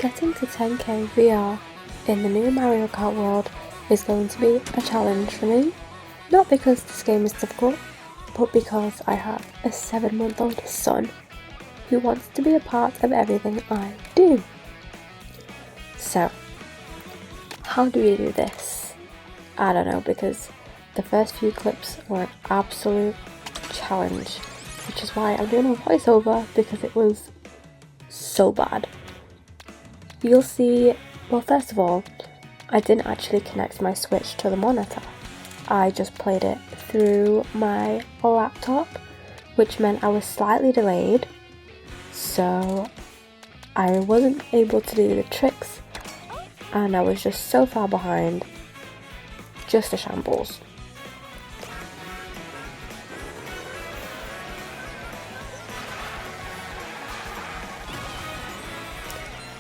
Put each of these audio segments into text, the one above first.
Getting to 10k VR in the new Mario Kart World is going to be a challenge for me. Not because this game is difficult, but because I have a 7-month-old son who wants to be a part of everything I do. So, how do we do this? I don't know, because the first few clips were an absolute challenge, which is why I'm doing a voiceover, because it was so bad. You'll see, well, first of all, I didn't actually connect my Switch to the monitor. I just played it through my laptop, which meant I was slightly delayed, so I wasn't able to do the tricks, and I was just so far behind, just a shambles.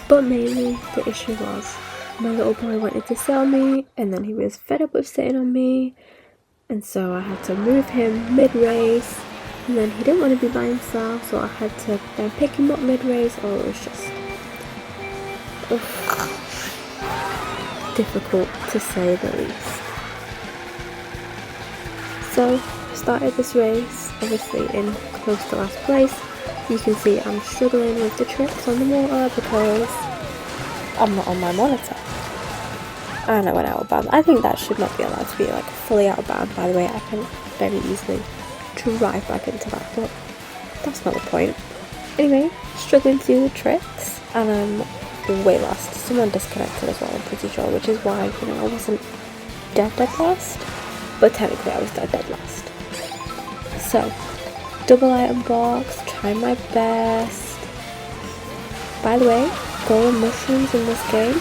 But mainly the issue was my little boy wanted to sell me, and then he was fed up with sitting on me, and so I had to move him mid-race, and then he didn't want to be by himself, so I had to then pick him up mid-race. Oh, it was just difficult to say the least. So I started this race obviously in close to last place. You can see I'm struggling with the tricks on the water because I'm not on my monitor. And I went out of bounds. I think that should not be allowed to be like fully out of bounds, by the way. I can very easily drive back into that, but that's not the point. Anyway, struggling to do the tricks, and I'm way lost. Someone disconnected as well, I'm pretty sure, which is why, I wasn't dead last, but technically I was dead last. So, double item box, try my best. By the way, golden mushrooms in this game,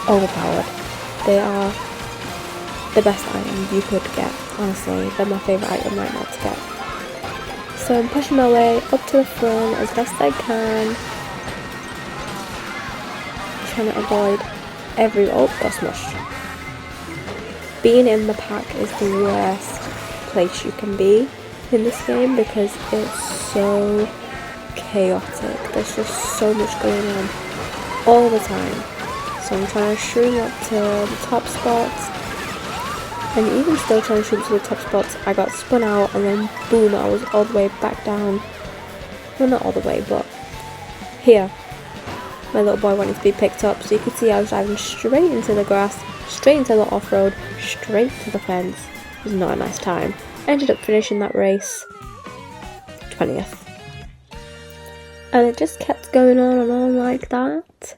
overpowered. They are the best item you could get, honestly. They're my favourite item right now to get. So I'm pushing my way up to the front as best I can, trying to avoid got smushed. Being in the pack is the worst place you can be in this game because it's so chaotic. There's just so much going on all the time. So I'm trying to shroom up to the top spots, and even still trying to shroom to the top spots, I got spun out, and then boom, I was all the way back down. Well, not all the way, but here. My little boy wanted to be picked up, so you could see I was driving straight into the grass, straight into the off-road, straight to the fence. It was not a nice time. I ended up finishing that race 20th. And it just kept going on and on like that.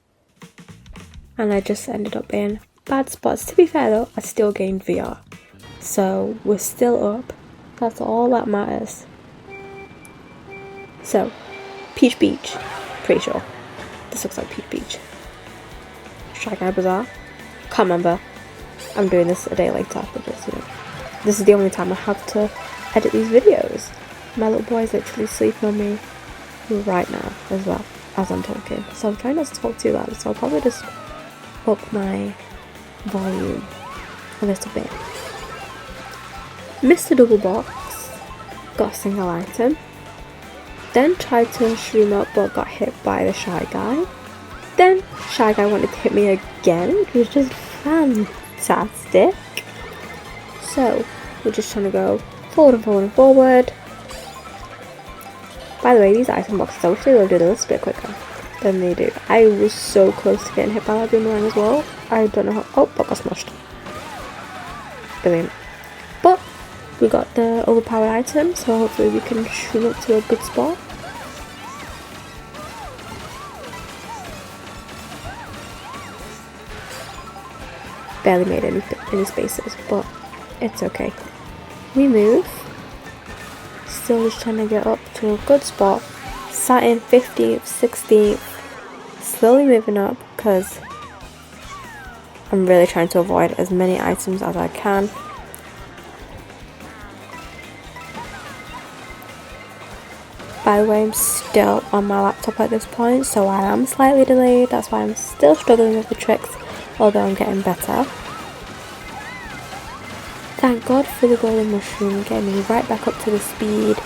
And I just ended up in bad spots. To be fair though, I still gained VR. So we're still up. That's all that matters. So, Peach Beach. Pretty sure. This looks like Peach Beach. Shy Guy Bazaar. Can't remember. I'm doing this a day later because, this is the only time I have to edit these videos. My little boy is literally sleeping on me right now as well as I'm talking. So I'm trying not to talk too loud, so I'll probably just up my volume a little bit. Missed a double box, got a single item, then tried to shroom up but got hit by the Shy Guy. Then Shy Guy wanted to hit me again, which was just fantastic. So we're just trying to go forward and forward and forward. By the way, these item boxes, I wish they would have done a little bit quicker than they do. I was so close to getting hit by that boomerang as well. I don't know how. Oh, but got smushed. Brilliant. But we got the overpowered item, so hopefully we can shoot up to a good spot. Barely made any spaces, but it's okay. We move. Still just trying to get up to a good spot. Sat in 15th, 16th. Slowly moving up because I'm really trying to avoid as many items as I can. By the way, I'm still on my laptop at this point, so I am slightly delayed. That's why I'm still struggling with the tricks, although I'm getting better. Thank God for the golden mushroom, getting me right back up to the speed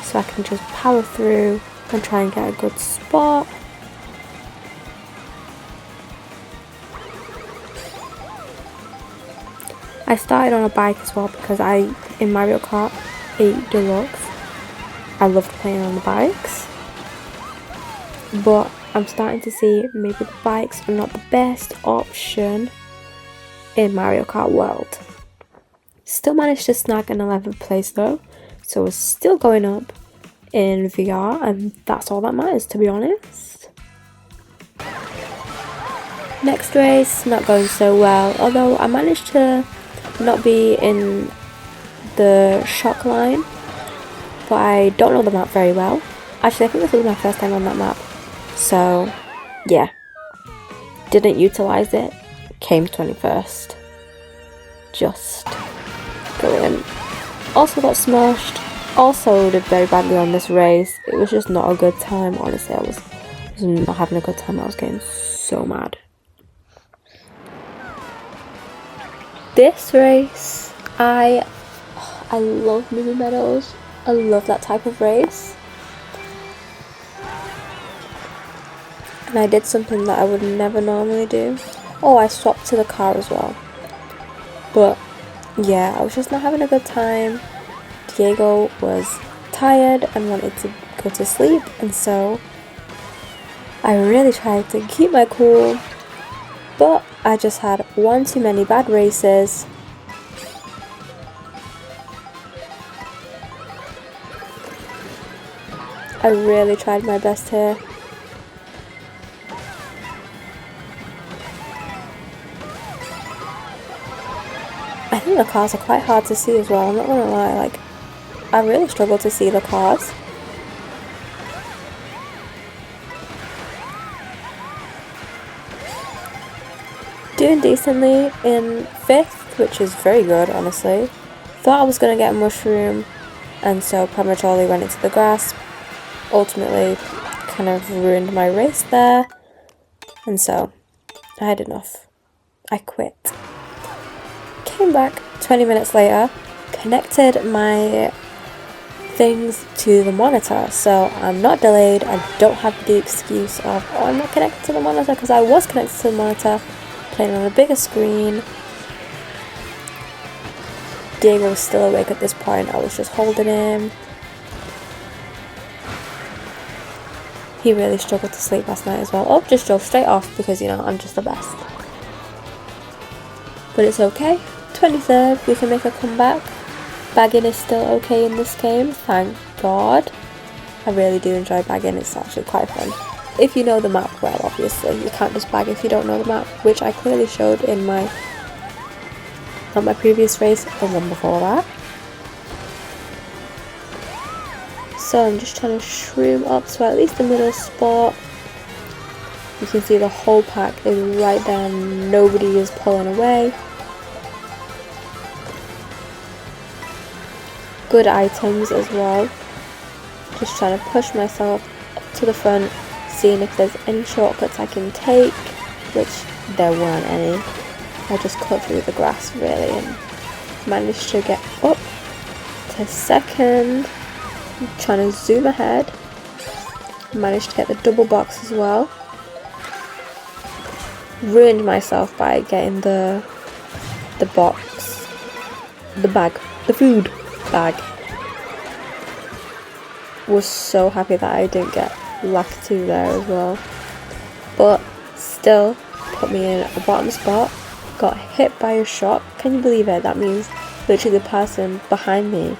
so I can just power through and try and get a good spot. I started on a bike as well because in Mario Kart 8 Deluxe, I loved playing on the bikes. But I'm starting to see maybe the bikes are not the best option in Mario Kart World. Still managed to snag an 11th place though, so it's still going up in VR, and that's all that matters, to be honest. Next race, not going so well, although I managed to not be in the shock line, but I don't know the map very well. Actually, I think this was my first time on that map, so yeah, didn't utilize it, came 21st. Just brilliant. Also got smashed, also did very badly on this race. It was just not a good time, honestly. I was not having a good time. I was getting so mad. This race, I love Movie Meadows. I love that type of race. And I did something that I would never normally do. Oh, I swapped to the car as well. But yeah, I was just not having a good time. Diego was tired and wanted to go to sleep, and so I really tried to keep my cool, but I just had one too many bad races. I really tried my best here. I think the cars are quite hard to see as well, I'm not gonna lie, like, I really struggle to see the cars. Doing decently in 5th, which is very good, honestly. Thought I was gonna get a mushroom, and so prematurely went into the grass. Ultimately, kind of ruined my race there, and so I had enough. I quit. Came back 20 minutes later, connected my things to the monitor, so I'm not delayed. I don't have the excuse of, oh, I'm not connected to the monitor, because I was connected to the monitor, playing on a bigger screen. Diego was still awake at this point. I was just holding him. He really struggled to sleep last night as well. Oh, just drove straight off because, you know, I'm just the best. But it's okay. 23rd, we can make a comeback. Bagging is still okay in this game, thank God. I really do enjoy bagging, it's actually quite fun. If you know the map well, obviously. You can't just bag if you don't know the map, which I clearly showed in not my previous race, the one before that. So I'm just trying to shroom up to at least the middle spot. You can see the whole pack is right there, nobody is pulling away. Good items as well. Just trying to push myself up to the front, seeing if there's any shortcuts I can take, which there weren't any. I just cut through the grass really and managed to get up to 2nd. I'm trying to zoom ahead. Managed to get the double box as well. Ruined myself by getting the box, the bag, the food bag. Was so happy that I didn't get lacked to there as well, but still put me in a bottom spot. Got hit by a shot. Can you believe it? That means literally the person behind me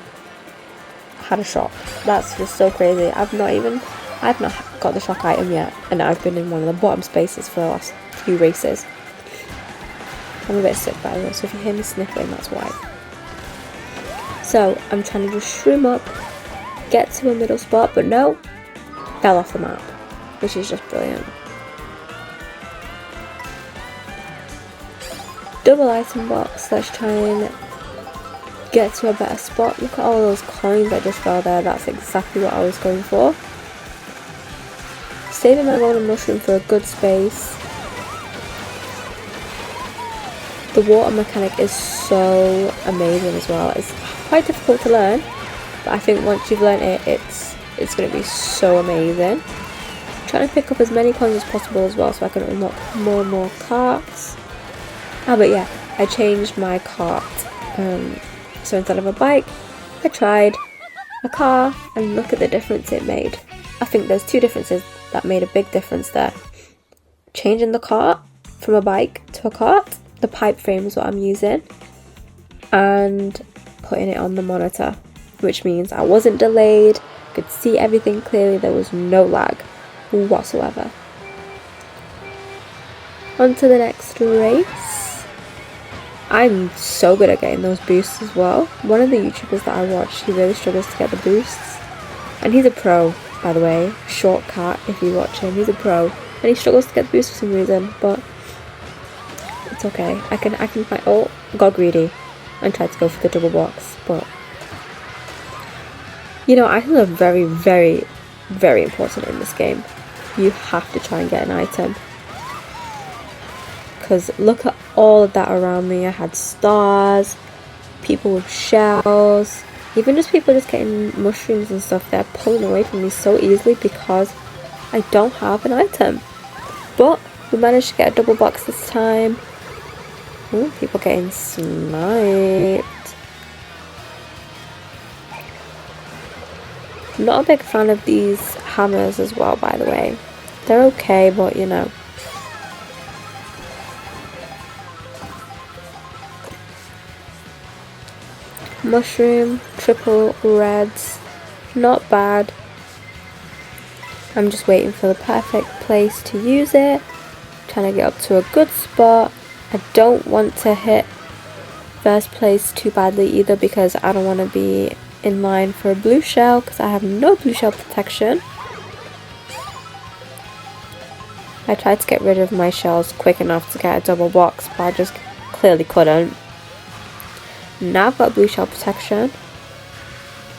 had a shock. That's just so crazy. I've not got the shock item yet, and I've been in one of the bottom spaces for the last few races. I'm a bit sick by the way, so if you hear me sniffling, that's why. So I'm trying to just shroom up, get to a middle spot, but no, fell off the map, which is just brilliant. Double item box, let's try and get to a better spot. Look at all those coins that just fell there, that's exactly what I was going for. Saving my golden mushroom for a good space. The water mechanic is so amazing as well. It's quite difficult to learn, but I think once you've learned it, it's going to be so amazing. I'm trying to pick up as many coins as possible as well so I can unlock more and more carts. But yeah, I changed my cart. So instead of a bike, I tried a car, and look at the difference it made. I think there's two differences that made a big difference there. Changing the cart from a bike to a cart, the pipe frame is what I'm using, and putting it on the monitor, which means I wasn't delayed, could see everything clearly, there was no lag whatsoever. On to the next race. I'm so good at getting those boosts as well. One of the YouTubers that I watch, he really struggles to get the boosts. And he's a pro, by the way. Shortcut, if you watch him, he's a pro. And he struggles to get the boost for some reason, but it's okay. I can find, oh, got greedy and tried to go for the double box, but you know, items are very, very, very important in this game. You have to try and get an item. Because look at all of that around me. I had stars, people with shells, even just people just getting mushrooms and stuff. They're pulling away from me so easily because I don't have an item. But we managed to get a double box this time. Ooh, people getting sniped. I'm not a big fan of these hammers as well, by the way. They're okay, but you know. Mushroom, triple reds, not bad. I'm just waiting for the perfect place to use it. Trying to get up to a good spot. I don't want to hit first place too badly either because I don't want to be in line for a blue shell because I have no blue shell protection. I tried to get rid of my shells quick enough to get a double box, but I just clearly couldn't. Now I've got blue shell protection,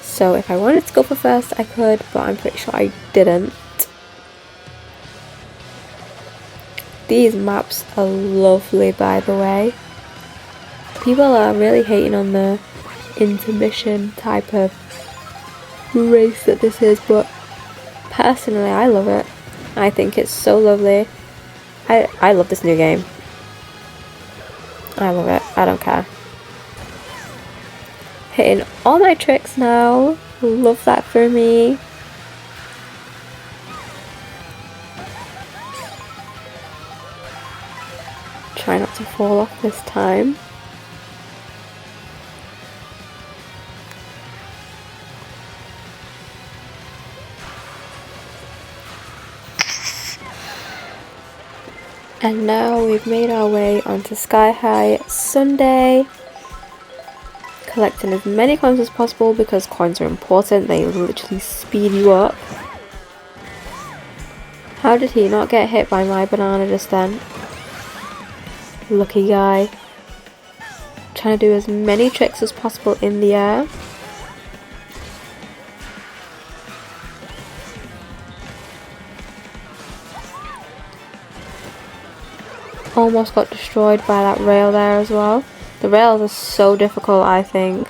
so if I wanted to go for first I could, but I'm pretty sure I didn't. These maps are lovely, by the way. People are really hating on the intermission type of race that this is, but personally I love it. I think it's so lovely. I love this new game. I love it. I don't care. Hitting all my tricks now. Love that for me. Try not to fall off this time. And now we've made our way onto Sky High Sunday. Collecting as many coins as possible because coins are important. They literally speed you up. How did he not get hit by my banana just then? Lucky guy. Trying to do as many tricks as possible in the air. Almost got destroyed by that rail there as well. The rails are so difficult, I think.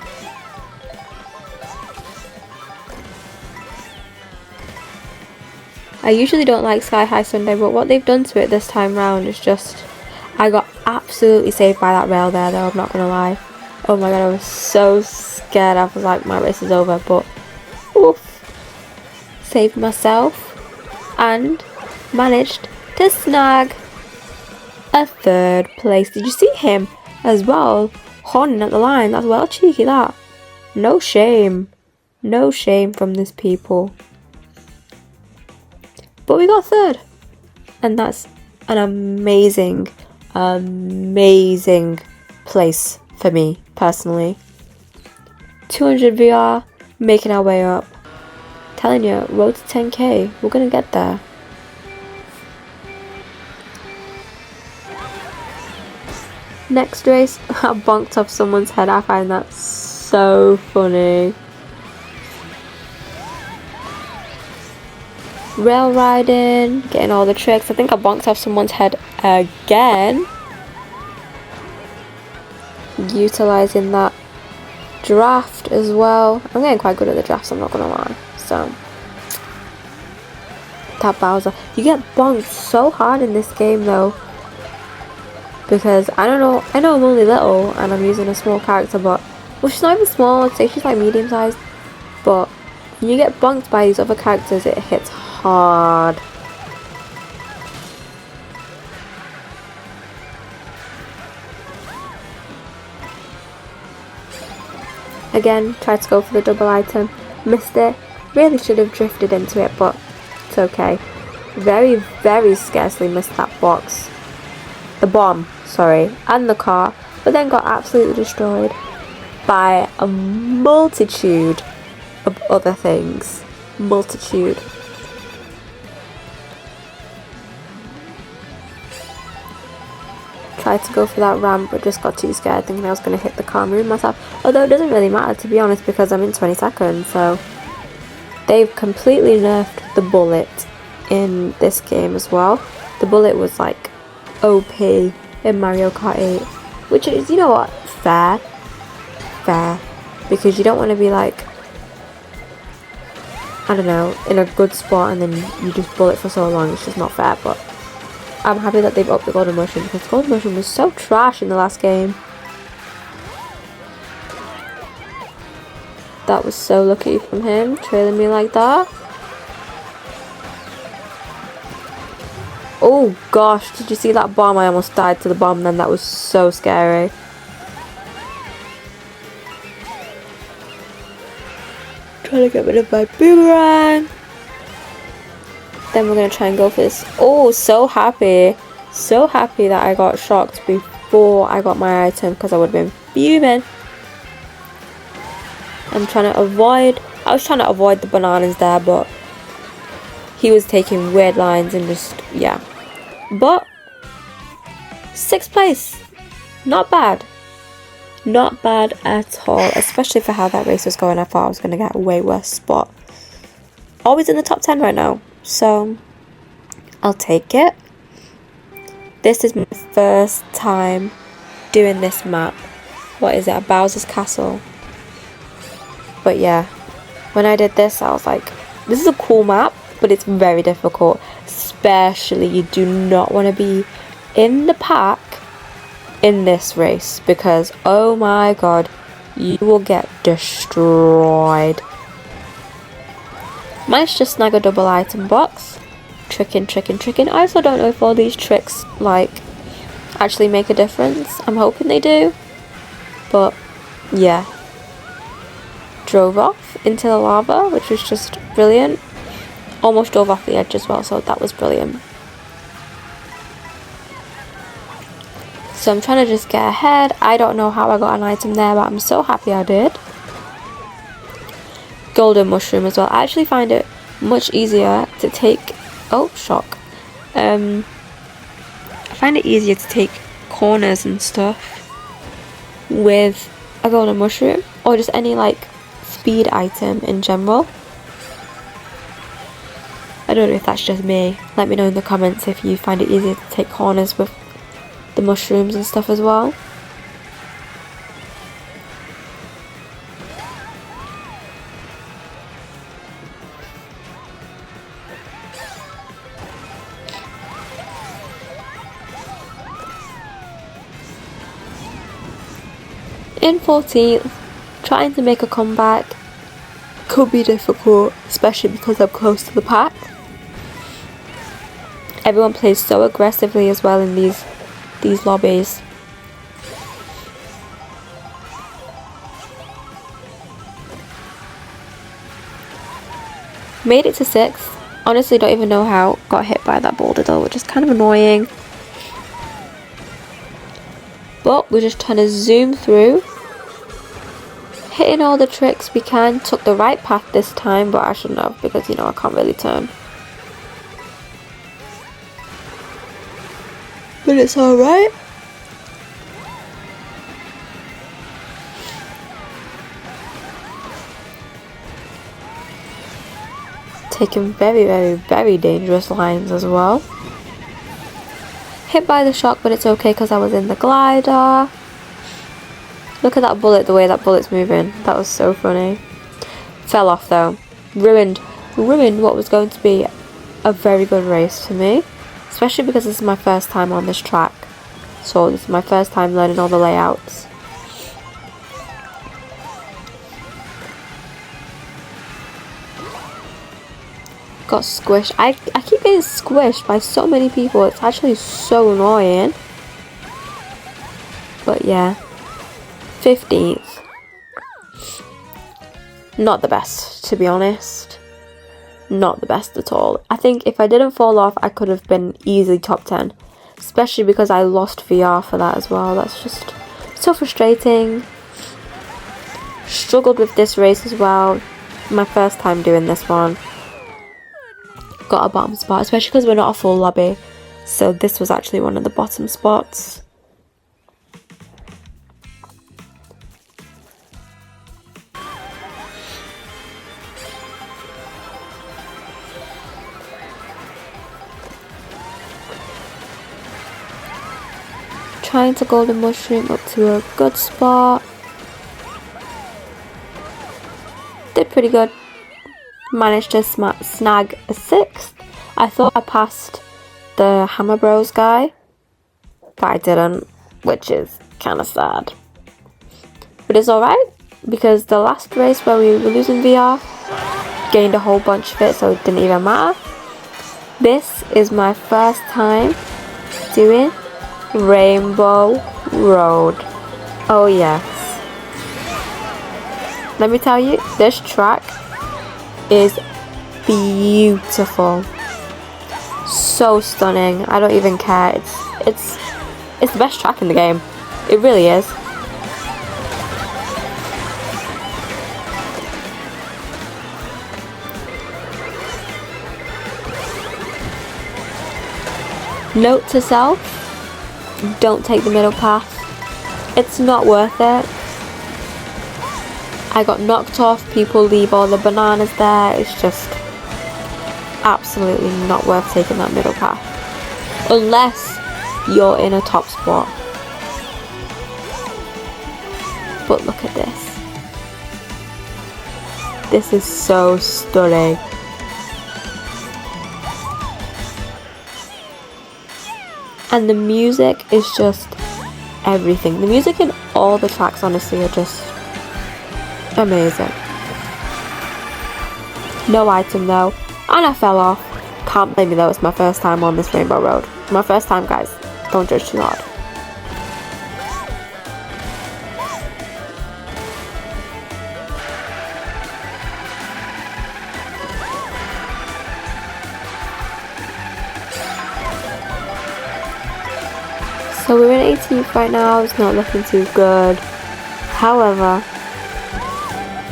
I usually don't like Sky High Sunday, but what they've done to it this time round is just... I got absolutely saved by that rail there, though, I'm not gonna lie. Oh my god, I was so scared. I was like, my race is over, but... oof. Saved myself. And managed to snag a third place. Did you see him as well horning at the line? That's well cheeky, that. No shame. No shame from this people. But we got third. And that's an amazing, amazing place for me, personally. 200 VR, making our way up. Telling you, road to 10k. We're gonna get there. Next race, I bonked off someone's head. I find that so funny. Rail riding, getting all the tricks. I think I bonked off someone's head again. Utilising that draft as well. I'm getting quite good at the drafts, I'm not gonna lie. So, that Bowser. You get bonked so hard in this game though. because I don't know, I know I'm only little and I'm using a small character, but well, she's not even small, I'd say she's like medium sized, but when you get bonked by these other characters, it hits hard. Again, tried to go for the double item, missed it, really should have drifted into it, but it's okay. Very, very scarcely missed that box. The bomb, sorry, and the car, but then got absolutely destroyed by a multitude of other things. Multitude. Tried to go for that ramp, but just got too scared thinking I was going to hit the car and ruin myself. Although it doesn't really matter, to be honest, because I'm in 20 seconds, so they've completely nerfed the bullet in this game as well. The bullet was like OP in Mario Kart 8, which is, you know what, fair, because you don't want to be like, I don't know, in a good spot and then you just bullet for so long. It's just not fair, but I'm happy that they've upped the golden mushroom, because the golden mushroom was so trash in the last game. That was so lucky from him, trailing me like that. Oh gosh, did you see that bomb? I almost died to the bomb then. That was so scary. Trying to get rid of my boomerang. Then we're going to try and go for this. Oh, so happy. So happy that I got shocked before I got my item, because I would have been fuming. I was trying to avoid the bananas there, but he was taking weird lines and just, yeah. But 6th place, not bad. Not bad at all, especially for how that race was going. I thought I was going to get a way worse spot. Always in the top 10 right now, so I'll take it. This is my first time doing this map. What is it, a Bowser's Castle? But yeah, when I did this, I was like, this is a cool map, but it's very difficult. Especially, you do not want to be in the pack in this race, because oh my god, you will get destroyed. Managed to snag a double item box. Tricking. I also don't know if all these tricks like actually make a difference. I'm hoping they do, but yeah. Drove off into the lava, which was just brilliant. Almost drove off the edge as well, so that was brilliant. So I'm trying to just get ahead. I don't know how I got an item there, but I'm so happy I did. Golden mushroom as well. I actually find it much easier to take... Oh, shock. I find it easier to take corners and stuff with a golden mushroom, or just any like speed item in general. I don't know if that's just me. Let me know in the comments if you find it easier to take corners with the mushrooms and stuff as well. In 14th, trying to make a comeback could be difficult, especially because I'm close to the pack. Everyone plays so aggressively as well in these lobbies. Made it to 6th. Honestly, don't even know how. Got hit by that boulder though, which is kind of annoying. But we're just trying to zoom through. Hitting all the tricks we can. Took the right path this time, but I shouldn't have, because, you know, I can't really turn. But it's alright. Taking very dangerous lines as well. Hit by the shock, but it's okay because I was in the glider. Look at that bullet, the way that bullet's moving. That was so funny. Fell off though. Ruined what was going to be a very good race for me. Especially because this is my first time on this track. so this is my first time learning all the layouts. Got squished. I keep getting squished by so many people. It's actually so annoying. But yeah, 15th. Not the best, to be honest. Not the best at all. I think if I didn't fall off, I could have been easily top 10. Especially because I lost VR for that as well. That's just so frustrating. Struggled with this race as well. My first time doing this one. Got a bottom spot, especially because we're not a full lobby. So this was actually one of the bottom spots. Trying to golden mushroom up to a good spot. Did pretty good. Managed to snag a 6th. I thought I passed the Hammer Bros guy, but I didn't, which is kind of sad. But it's alright, because the last race where we were losing VR, gained a whole bunch of it, so it didn't even matter. This is my first time doing Rainbow Road. Oh yes. Let me tell you, this track is beautiful. So stunning. I don't even care. It's the best track in the game. It really is. Note to self, don't take the middle path. It's not worth it. I got knocked off, people leave all the bananas there. It's just absolutely not worth taking that middle path. Unless you're in a top spot. But look at this. This is so stunning. And the music is just everything. The music in all the tracks honestly are just amazing. No item though, and I fell off. Can't blame me though, it's my first time on this Rainbow Road. My first time, guys. Don't judge too hard. So we're in 18th right now, it's not looking too good. However,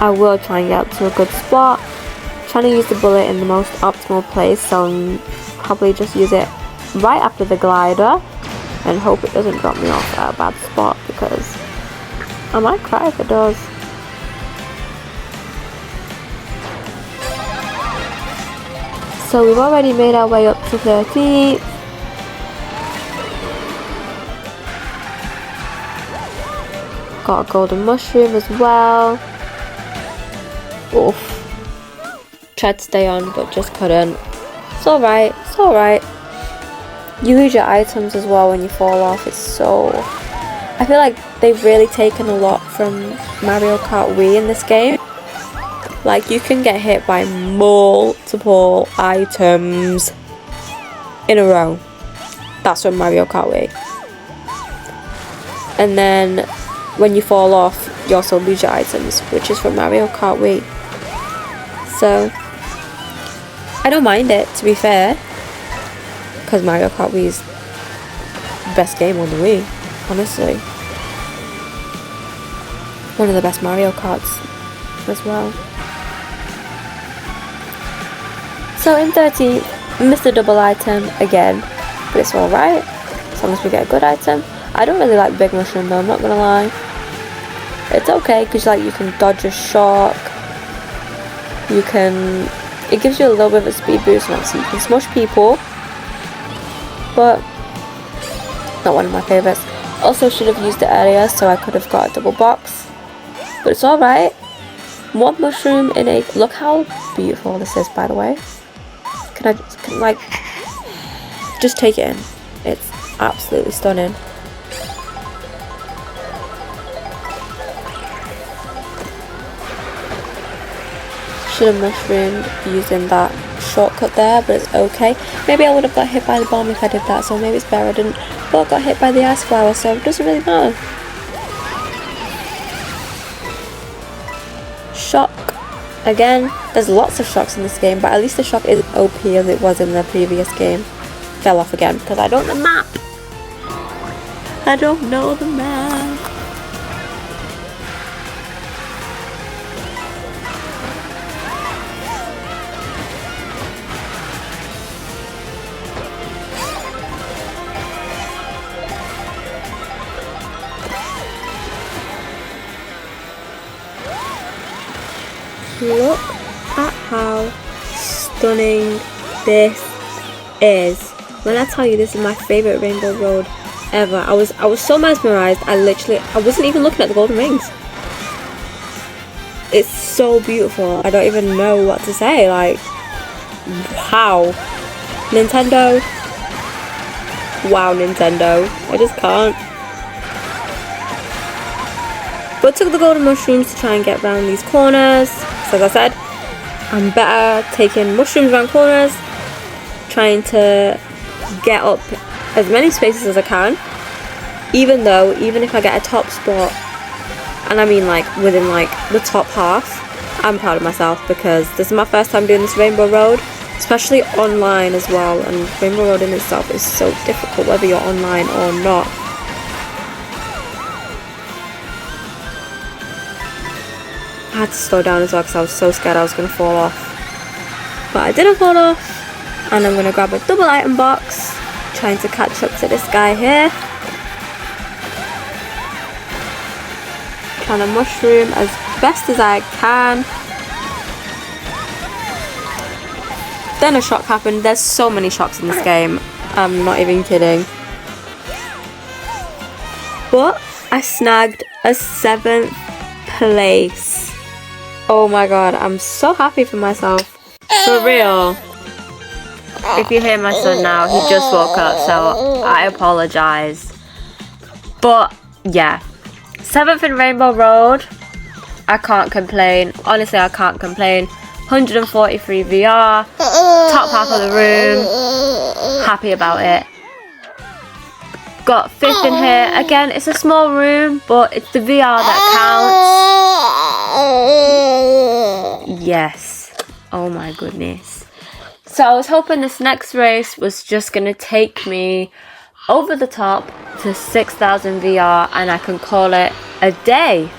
I will try and get up to a good spot. Trying to use the bullet in the most optimal place, so I'll probably just use it right after the glider and hope it doesn't drop me off at a bad spot, because I might cry if it does. So we've already made our way up to 13th. Got a golden mushroom as well. Oof. Tried to stay on but just couldn't. It's alright, it's alright. You lose your items as well when you fall off. It's so... I feel like they've really taken a lot from Mario Kart Wii in this game. Like, you can get hit by multiple items in a row. That's from Mario Kart Wii. And then when you fall off, you also lose your items, which is from Mario Kart Wii. So, I don't mind it, to be fair, because Mario Kart Wii is the best game on the Wii, honestly. One of the best Mario Karts as well. So in 13th, missed a double item again, but it's alright, as long as we get a good item. I don't really like Big Mushroom though, I'm not gonna lie. It's okay, because like you can dodge a shock. You can... It gives you a little bit of a speed boost, and obviously you can smush people. But not one of my favourites. Also should have used it earlier, so I could have got a double box. But it's alright. One mushroom in a... Look how beautiful this is, by the way. Can like... Just take it in. It's absolutely stunning. Should have mushroomed using that shortcut there, but it's okay. Maybe I would have got hit by the bomb if I did that, so maybe it's better I didn't. But I got hit by the ice flower, so it doesn't really matter. Shock. Again, there's lots of shocks in this game, but at least the shock isn't OP as it was in the previous game. Fell off again, because I don't know the map. I don't know the map. Look at how stunning this is. When I tell you this is my favourite Rainbow Road ever, I was so mesmerised, I wasn't even looking at the golden rings. It's so beautiful, I don't even know what to say, like, wow. Nintendo. Wow, Nintendo. I just can't. But took the golden mushrooms to try and get around these corners. So as I said, I'm better taking mushrooms around corners, trying to get up as many spaces as I can. Even if I get a top spot, and I mean like within like the top half, I'm proud of myself because this is my first time doing this Rainbow Road, especially online as well. And Rainbow Road in itself is so difficult whether you're online or not. I had to slow down as well because I was so scared I was going to fall off. But I didn't fall off. And I'm going to grab a double item box. Trying to catch up to this guy here. Trying to mushroom as best as I can. Then a shock happened. There's so many shocks in this game. I'm not even kidding. But I snagged a 7th place. Oh my god, I'm so happy for myself. For real. If you hear my son now, he just woke up, so I apologise. But yeah, 7th in Rainbow Road. I can't complain. Honestly, I can't complain. 143 VR. Top half of the room. Happy about it. Got 5th in here. Again, it's a small room, but it's the VR that counts. Yes. Oh my goodness. So I was hoping this next race was just going to take me over the top to 6,000 VR and I can call it a day.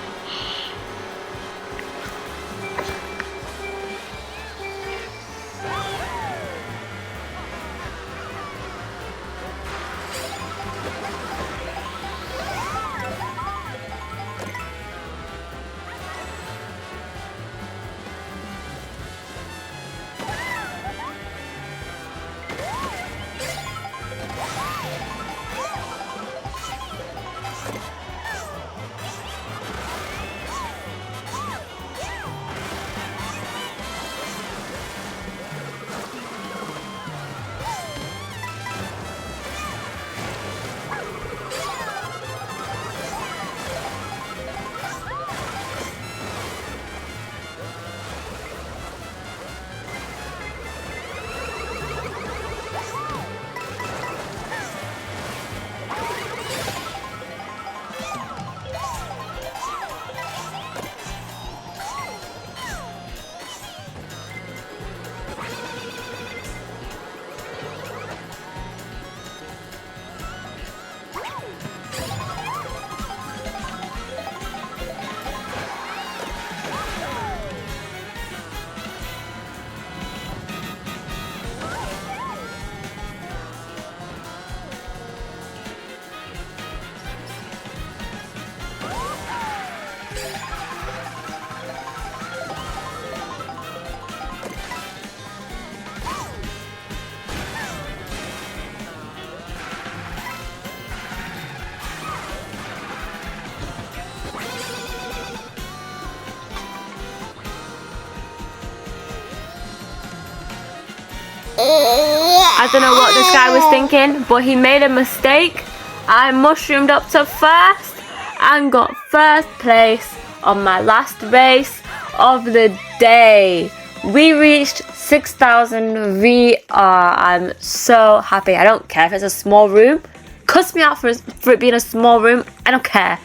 I don't know what this guy was thinking, but he made a mistake. I mushroomed up to first and got first place on my last race of the day. We reached 6,000 VR. I'm so happy. I don't care if it's a small room. Cuss me out for it being a small room. I don't care.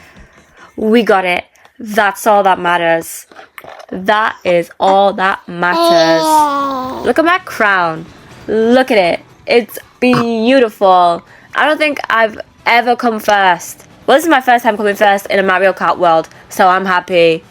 We got it. That's all that matters. That is all that matters. Look at my crown. Look at it. It's beautiful. I don't think I've ever come first. Well, this is my first time coming first in a Mario Kart World, so I'm happy.